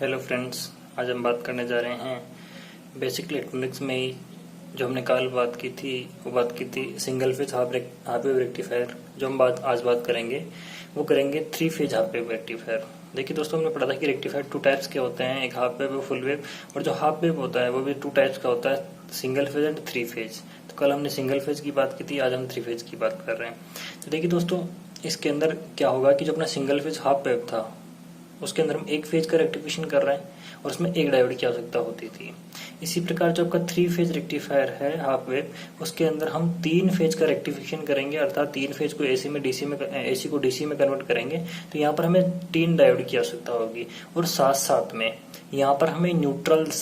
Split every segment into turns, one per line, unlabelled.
Hello friends, आज हम बात करने जा रहे हैं बेसिक इलेक्ट्रॉनिक्स में ही जो हमने कल बात की थी। वो बात की थी single phase half wave rectifier. जो हम आज बात करेंगे वो करेंगे 3 फेज हाफ वेव रेक्टिफायर। देखिए दोस्तों, हमने पढ़ा था कि रेक्टिफायर 2 टाइप्स के होते हैं, एक हाफ वेव और फुल वेव। और जो हाफ वेव होता है वो भी 2 टाइप्स का होता है, सिंगल फेज एंड 3 फेज। तो कल हमने सिंगल फेज की बात की थी, आज हम 3 फेज की बात कर रहे हैं। तो देखिए दोस्तों, इसके अंदर क्या होगा कि जो अपना सिंगल फेज हाफ वेव था उसके अंदर हम एक फेज का रेक्टिफिकेशन कर रहे हैं और उसमें एक डायोड की आवश्यकता होती थी। इसी प्रकार जो आपका 3 फेज रेक्टिफायर है हाफ वेव, उसके अंदर हम 3 फेज का रेक्टिफिकेशन करेंगे, अर्थात 3 फेज को एसी को डीसी में कन्वर्ट करेंगे। तो यहाँ पर हमें 3 डायोड की आवश्यकता होगी और साथ साथ में यहाँ पर हमें न्यूट्रल्स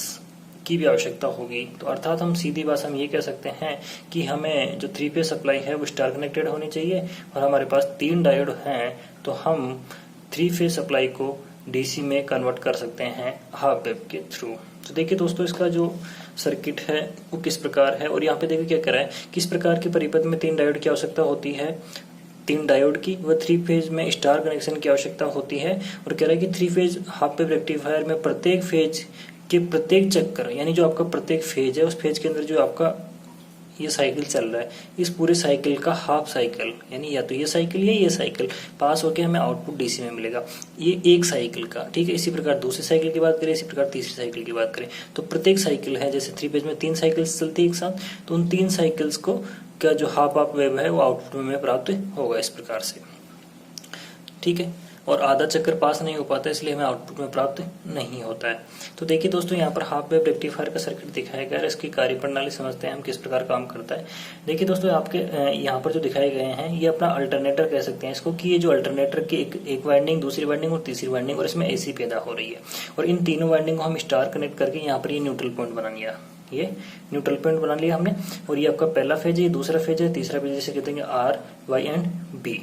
की भी आवश्यकता होगी। तो अर्थात हम सीधी भाषा में ये कह सकते हैं कि हमें जो 3 फेज सप्लाई है वो स्टार कनेक्टेड होनी चाहिए और हमारे पास 3 डायोड हैं, तो हम 3 फेज सप्लाई को डीसी में कन्वर्ट कर सकते हैं हाफ वेव के थ्रू। तो देखिए दोस्तों, इसका जो सर्किट है वो किस प्रकार है। और यहाँ पे देखिए क्या कह रहा है, किस प्रकार के परिपथ में 3 डायोड की आवश्यकता होती है। 3 डायोड की व 3 फेज में स्टार कनेक्शन की आवश्यकता होती है। और कह रहा है कि 3 फेज हाफ वेव रेक्टिफायर में प्रत्येक फेज के प्रत्येक चक्कर, यानी जो आपका प्रत्येक फेज है उस फेज के अंदर जो आपका ये साइकिल चल रहा है, इस पूरे साइकिल का हाफ साइकिल, यानी या तो ये साइकिल या ये साइकिल पास होके हमें आउटपुट डीसी में मिलेगा, ये एक साइकिल का। ठीक है, इसी प्रकार दूसरी साइकिल की बात करें, इसी प्रकार तीसरी साइकिल की बात करें, तो प्रत्येक साइकिल है, जैसे 3 फेज में 3 साइकिल्स चलती है एक साथ, तो उन 3 साइकिल्स को का जो हाफ वेव है वो आउटपुट में प्राप्त होगा इस प्रकार से। ठीक है, और आधा चक्कर पास नहीं हो पाता, इसलिए हमें आउटपुट में प्राप्त नहीं होता है। तो देखिए दोस्तों, यहाँ पर हाफ वेव रेक्टिफायर का सर्किट दिखाया गया है, इसकी कार्यप्रणाली समझते हैं हम किस प्रकार काम करता है। देखिए दोस्तों, आपके यहाँ पर जो दिखाए गए हैं ये अपना अल्टरनेटर कह सकते हैं इसको, कि ये जो अल्टरनेटर की एक वाइंडिंग, दूसरी वाइंडिंग और तीसरी वाइंडिंग, और इसमें एसी पैदा हो रही है। और इन तीनों वाइंडिंग को हम स्टार कनेक्ट करके यहाँ पर ये न्यूट्रल पॉइंट बना लिया, ये न्यूट्रल पॉइंट बना लिया हमने। और ये आपका पहला फेज है, दूसरा फेज है, तीसरा फेज जिसे कहते हैं आर, वाई एंड बी।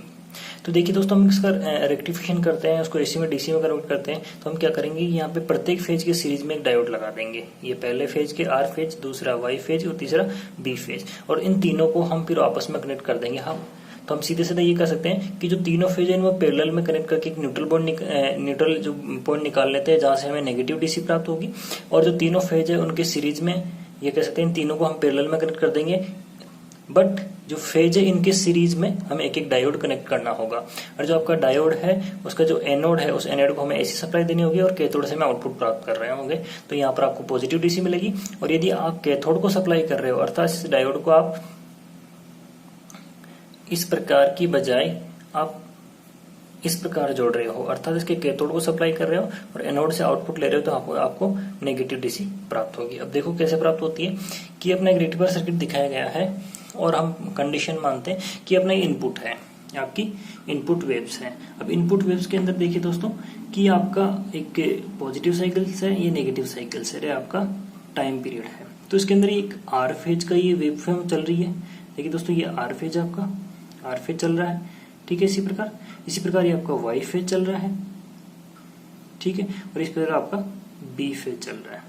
तो देखिए दोस्तों, हम इसका रेक्टिफिकेशन करते हैं, उसको एसी में डीसी में कन्वर्ट करते हैं। तो हम क्या करेंगे, यहाँ पे प्रत्येक फेज के सीरीज में एक डायोड लगा देंगे। ये पहले फेज के आर फेज, दूसरा वाई फेज और तीसरा बी फेज, और इन तीनों को हम फिर आपस में कनेक्ट कर देंगे हम। तो हम सीधे सीधे ये कह सकते हैं कि जो तीनों फेज है इनको पैरेलल में कनेक्ट करके एक न्यूट्रल जो पॉइंट निकाल लेते हैं जहां से हमें नेगेटिव डीसी प्राप्त होगी। और जो तीनों फेज है उनके सीरीज में ये कह सकते हैं इन तीनों को हम पैरेलल में कनेक्ट कर देंगे, बट जो फेज है इनके सीरीज में हमें एक एक डायोड कनेक्ट करना होगा। और जो आपका डायोड है उसका जो एनोड है, उस एनोड को हमें एसी सप्लाई देनी होगी और कैथोड से हमें आउटपुट प्राप्त कर रहे होंगे। तो यहाँ पर आपको पॉजिटिव डीसी मिलेगी। और यदि आप कैथोड को सप्लाई कर रहे हो, अर्थात इस डायोड को आप इस प्रकार की बजाय आप इस प्रकार जोड़ रहे हो, अर्थात इसके कैथोड को सप्लाई कर रहे हो और एनोड से आउटपुट ले रहे हो, तो आपको नेगेटिव डीसी प्राप्त होगी। अब देखो कैसे प्राप्त होती है कि अपना एक रेक्टिफायर सर्किट दिखाया गया है और हम कंडीशन मानते हैं कि अपना इनपुट है, आपकी इनपुट वेव्स है। अब इनपुट वेव्स के अंदर देखिए दोस्तों कि आपका एक पॉजिटिव साइकिल्स है, ये नेगेटिव साइकिल्स है, आपका टाइम पीरियड है। तो इसके अंदर एक आर फेज का ये वेव फॉर्म चल रही है। देखिए दोस्तों, ये आर फेज आपका आर फेज चल रहा है। ठीक है, इसी प्रकार ये आपका वाई फेज चल रहा है। ठीक है, और इस प्रकार आपका बी फेज चल रहा है।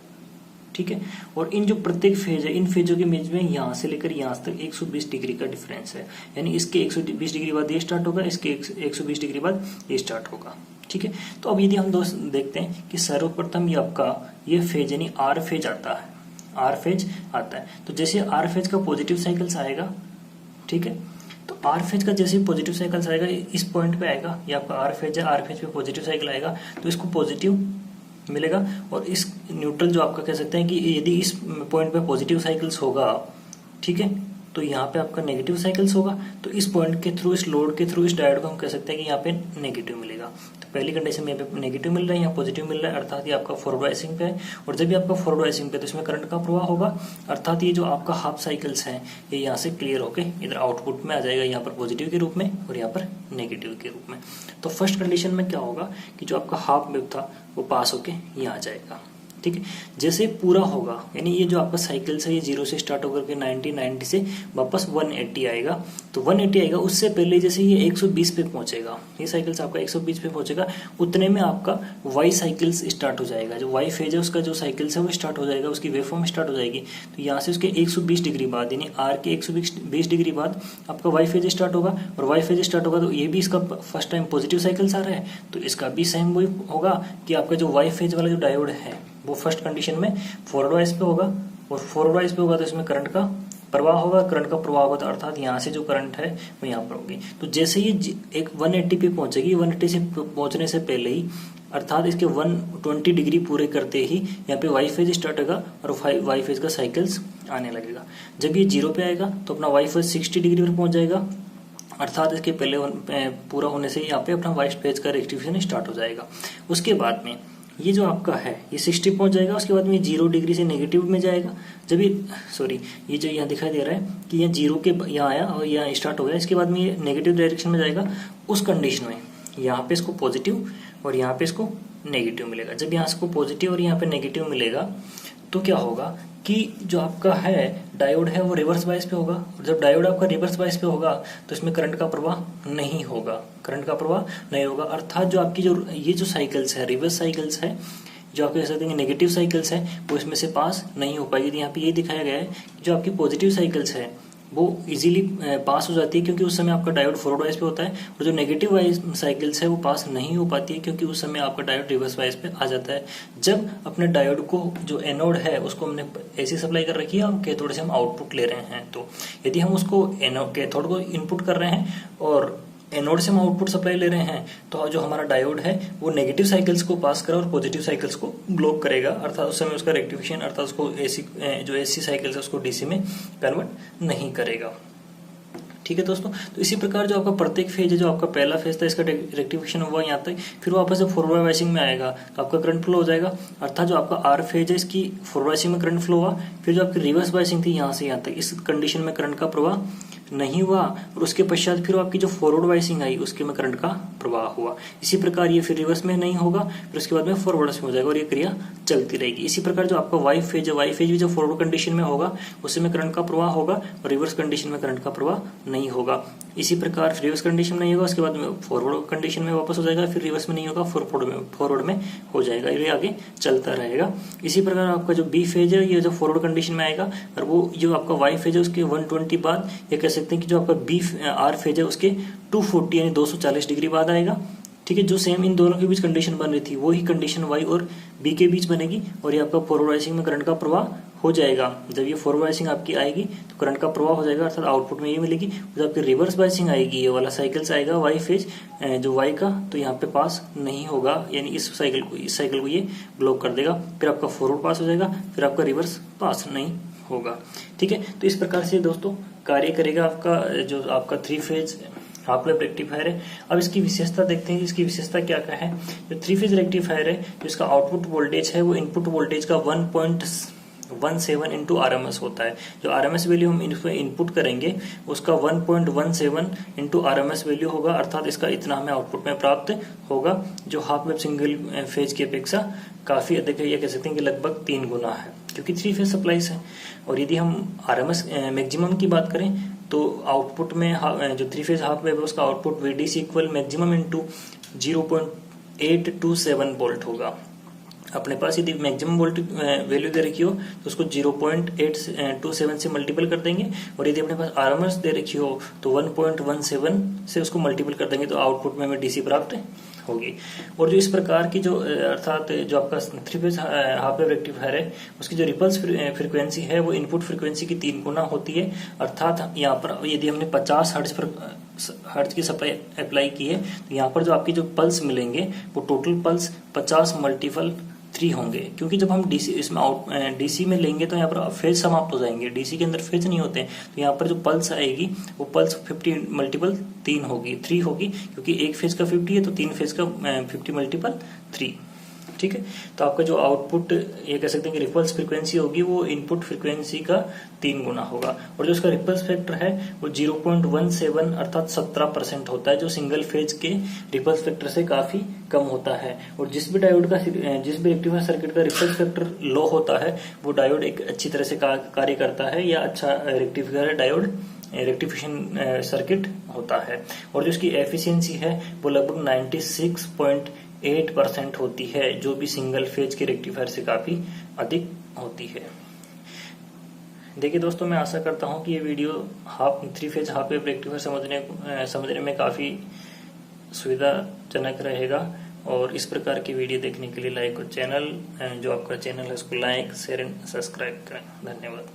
ठीक है, और इन जो प्रत्येक फेज है, इन फेजों के बीच में यहाँ से लेकर यहाँ तक 120 डिग्री का डिफरेंस है, यानी इसके 120 डिग्री बाद ये स्टार्ट होगा, इसके 120 डिग्री बाद ये स्टार्ट होगा। ठीक है, तो अब यदि हम दोस्त देखते हैं कि सर्वप्रथम ये आपका ये फेज यानी आर फेज आता है, आर फेज आता है। तो जैसे आर फेज का पॉजिटिव साइकिल्स आएगा, ठीक है, तो आर फेज का जैसे पॉजिटिव साइकिल्स आएगा इस पॉइंट पे आएगा, ये आपका आर फेज है, आर फेज पे पॉजिटिव साइकिल आएगा तो इसको पॉजिटिव मिलेगा। और इस न्यूट्रल जो आपका कह सकते हैं कि यदि इस पॉइंट पे पॉजिटिव साइकिल्स होगा, ठीक है, तो यहाँ पे आपका नेगेटिव साइकिल्स होगा। तो इस पॉइंट के थ्रू, इस लोड के थ्रू, इस डायोड को हम कह सकते हैं कि यहाँ पे नेगेटिव मिलेगा। तो पहली कंडीशन में यहाँ पे नेगेटिव मिल रहा है, यहाँ पॉजिटिव मिल रहा है, अर्थात ये आपका फॉरवर्ड बायसिंग पे है। और जब भी आपका फॉरवर्ड बायसिंग पे तो इसमें करंट का प्रवाह होगा, अर्थात ये जो आपका हाफ साइकिल्स है ये यहाँ से क्लियर होके इधर आउटपुट में आ जाएगा, यहाँ पर पॉजिटिव के रूप में और यहाँ पर नेगेटिव के रूप में। तो फर्स्ट कंडीशन में क्या होगा कि जो आपका हाफ वेव था वो पास होके यहाँ आ जाएगा। ठीक है। जैसे पूरा होगा, यानी ये जो आपका साइकिल है ये 0 से स्टार्ट होकर के 90, 90 से वापस 180 आएगा। तो 180 आएगा, उससे पहले जैसे ये 120 पे पहुंचेगा, ये साइकिल आपका 120 पे पहुंचेगा, उतने में आपका वाई साइकिल स्टार्ट हो जाएगा। जो वाई फेज है उसका जो साइकिल है वो स्टार्ट हो जाएगा, उसकी वेवफॉर्म स्टार्ट हो जाएगी। तो यहाँ से उसके 120 डिग्री बाद, यानी आर के 120 डिग्री बाद आपका वाई फेज स्टार्ट होगा। और वाई फेज स्टार्ट होगा तो ये भी इसका फर्स्ट टाइम पॉजिटिव साइकिल्स आ रहा है, तो इसका भी सेम वही होगा कि आपका जो वाई फेज वाला जो डायोड है वो फर्स्ट कंडीशन में फॉरवर्ड वाइज पे होगा, और फॉरवर्ड वाइज पे होगा तो इसमें करंट का प्रवाह होगा। करंट का प्रवाह होगा तो अर्थात यहाँ से जो करंट है वो यहाँ पर होगी। तो जैसे ये एक 180 पे पहुंचेगी, 180 से पहुंचने से पहले ही अर्थात इसके 120 डिग्री पूरे करते ही यहाँ पे वाई फेज स्टार्ट होगा और वाई फेज का साइकिल्स आने लगेगा। जब ये 0 पे आएगा तो अपना वाई फेज 60 डिग्री पर पहुंच जाएगा, अर्थात इसके पहले पूरा होने से यहाँ पे अपना वाई फेज का रेक्टिफिकेशन स्टार्ट हो जाएगा। उसके बाद में ये जो आपका है ये 60 पहुंच जाएगा, उसके बाद में 0 डिग्री से नेगेटिव में जाएगा। जब ये जो यहाँ दिखाई दे रहा है कि ये 0 के यहाँ आया और यहाँ स्टार्ट हो गया, इसके बाद में ये नेगेटिव डायरेक्शन में जाएगा। उस कंडीशन में यहाँ पे इसको पॉजिटिव और यहाँ पे इसको नेगेटिव मिलेगा। जब यहाँ इसको पॉजिटिव और यहाँ पे नेगेटिव मिलेगा तो क्या होगा कि जो आपका है डायोड है वो रिवर्स बायस पे होगा। और जब डायोड आपका रिवर्स बायस पे होगा तो इसमें करंट का प्रवाह नहीं होगा, करंट का प्रवाह नहीं होगा। अर्थात जो आपकी जो ये जो साइकिल्स है, रिवर्स साइकिल्स है, जो आपके कह सकते हैं नेगेटिव साइकिल्स है, वो इसमें से पास नहीं हो पाएगी। तो यहाँ पे ये दिखाया गया है कि जो आपकी पॉजिटिव साइकिल्स है वो इजीली पास हो जाती है, क्योंकि उस समय आपका डायोड फॉरवर्ड वाइज पे होता है। और जो नेगेटिव वाइज साइकिल्स है वो पास नहीं हो पाती है, क्योंकि उस समय आपका डायोड रिवर्स वाइज पे आ जाता है। जब अपने डायोड को जो एनोड है उसको हमने एसी सप्लाई कर रखी है और कैथोड से हम आउटपुट ले रहे हैं, तो यदि हम उसको कैथोड को इनपुट कर रहे हैं और एनोड से हम आउटपुट सप्लाई ले रहे हैं, तो जो हमारा डायोड है वो नेगेटिव साइकिल्स को पास करेगा और पॉजिटिव साइकिल्स को ब्लॉक करेगा। अर्थात उस समय उसका रेक्टिफिकेशन अर्थात उसको एसी साइकिल्स है उसको डीसी में कन्वर्ट नहीं करेगा। ठीक है दोस्तों, तो इसी प्रकार जो आपका प्रत्येक फेज है, जो आपका पहला फेज था इसका रेक्टिफिकेशन हुआ यहाँ तक, फिर वापस जब फॉरवर्ड वाइसिंग में आएगा तो आपका करंट फ्लो हो जाएगा। अर्थात जो आपका आर फेज है इसकी फॉरवर्ड वाइसिंग में करंट फ्लो हुआ, फिर जो आपकी रिवर्स वाइसिंग थी यहाँ से यहाँ तक, इस कंडीशन में करंट का प्रवाह नहीं हुआ, और उसके पश्चात फिर आपकी जो फॉरवर्ड वाइसिंग आई उसके में करंट का प्रवाह हुआ। इसी प्रकार ये फिर रिवर्स में नहीं होगा, फिर उसके बाद में फॉरवर्ड में हो जाएगा और ये क्रिया चलती रहेगी। इसी प्रकार जो आपका वाई फेज है, वाई फेज भी जो फॉरवर्ड कंडीशन में होगा उसमें करंट का प्रवाह होगा और रिवर्स कंडीशन में करंट का प्रवाह नहीं होगा। इसी प्रकार रिवर्स कंडीशन में नहीं होगा, उसके बाद में फॉरवर्ड कंडीशन में वापस हो जाएगा, फिर रिवर्स में नहीं होगा, फॉरवर्ड में हो जाएगा, ये आगे चलता रहेगा। इसी प्रकार आपका जो बी फेज है ये जो फॉरवर्ड कंडीशन में आएगा, और वो जो आपका वाई फेज है उसके 120 बाद, ये कह सकते हैं कि जो आपका बी आर फेज है उसके 240 यानी 240 डिग्री बाद आएगा। ठीक है, जो सेम इन दोनों के बीच कंडीशन बन रही थी वही कंडीशन वाई और बी के बीच बनेगी, और ये आपका फॉरवर्ड वाइसिंग में करंट का प्रवाह हो जाएगा। जब ये फॉरवर्ड वाइसिंग आपकी आएगी तो करंट का प्रवाह हो जाएगा, अर्थात आउटपुट में ये मिलेगी। जब आपकी रिवर्स वाइसिंग आएगी, ये वाला साइकिल्स आएगा वाई फेज जो वाई का, तो यहाँ पे पास नहीं होगा, यानी इस साइकिल को ये ब्लॉक कर देगा। फिर आपका फॉरवर्ड पास हो जाएगा, फिर आपका रिवर्स पास नहीं होगा। ठीक है, तो इस प्रकार से दोस्तों कार्य करेगा आपका जो आपका 3 फेज हाफ वेव रेक्टिफायर है। अब इसकी विशेषता देखते हैं, इसकी विशेषता क्या क्या है। जो 3 फेज रेक्टिफायर है, जो इसका आउटपुट वोल्टेज है वो इनपुट वोल्टेज का 1.17 इंटू RMS होता है। जो RMS वैल्यू हम इसमें इनपुट करेंगे उसका 1.17 इंटू RMS वैल्यू होगा, अर्थात इसका इतना हमें आउटपुट में प्राप्त होगा, जो हाफ वेव सिंगल फेज की अपेक्षा काफी अधिक है। ये कह सकते हैं कि लगभग 3 गुना है, क्योंकि 3 फेज सप्लाईज है। और यदि हम RMS मैक्सिमम की बात करें तो आउटपुट में जो 3 फेज हाफ वेव है उसका output VDC equal maximum into 0.827 volt होगा। अपने पास यदि मैक्सिमम वोल्ट वैल्यू दे रखी हो तो उसको 0.827 से मल्टीपल कर देंगे, और यदि अपने पास RMS दे रखी हो तो 1.17 से उसको मल्टीपल कर देंगे, तो आउटपुट में हमें DC प्राप्त होगी। और जो इस प्रकार की जो अर्थात जो आपका 3 फेज हाफ वेव रेक्टिफायर है उसकी जो रिपल्स फ्रीक्वेंसी है वो इनपुट फ्रीक्वेंसी की 3 गुना होती है। अर्थात यहाँ पर यदि हमने 50 हर्ट्ज की सप्लाई अप्लाई की है तो यहाँ पर जो आपकी जो पल्स मिलेंगे वो टोटल पल्स 50 मल्टीपल 3 होंगे, क्योंकि जब हम डीसी में लेंगे तो यहाँ पर फेज समाप्त हो जाएंगे, डीसी के अंदर फेज नहीं होते हैं। तो यहाँ पर जो पल्स आएगी वो पल्स 50 मल्टीपल 3 होगी, 3 होगी, क्योंकि एक फेज का 50 है तो 3 फेज का 50 मल्टीपल 3। ठीक है। तो आपका जो आउटपुट ये कह सकते हैं कि रिपल्स फ्रीक्वेंसी होगी वो इनपुट फ्रीक्वेंसी का 3 गुना होगा, और जो उसका रिपल्स फैक्टर है वो 0.17 अर्थात 17% होता है, जो सिंगल फेज के रिपल्स फैक्टर से काफी कम होता है। और जिस भी रेक्टिफायर सर्किट का रिपल्स फैक्टर लो होता है वो डायोड एक अच्छी तरह से कार्य करता है, या अच्छा रेक्टिफायर डायोड रेक्टिफिकेशन सर्किट होता है। और जो उसकी एफिशिएंसी है वो लगभग 96.8% होती है, जो भी सिंगल फेज के रेक्टिफायर से काफी अधिक होती है। देखिए दोस्तों, मैं आशा करता हूं कि ये video 3 phase half wave rectifier समझने में काफी सुविधाजनक रहेगा। और इस प्रकार की वीडियो देखने के लिए जो आपका चैनल है उसको लाइक, शेयर एंड सब्सक्राइब करें। धन्यवाद।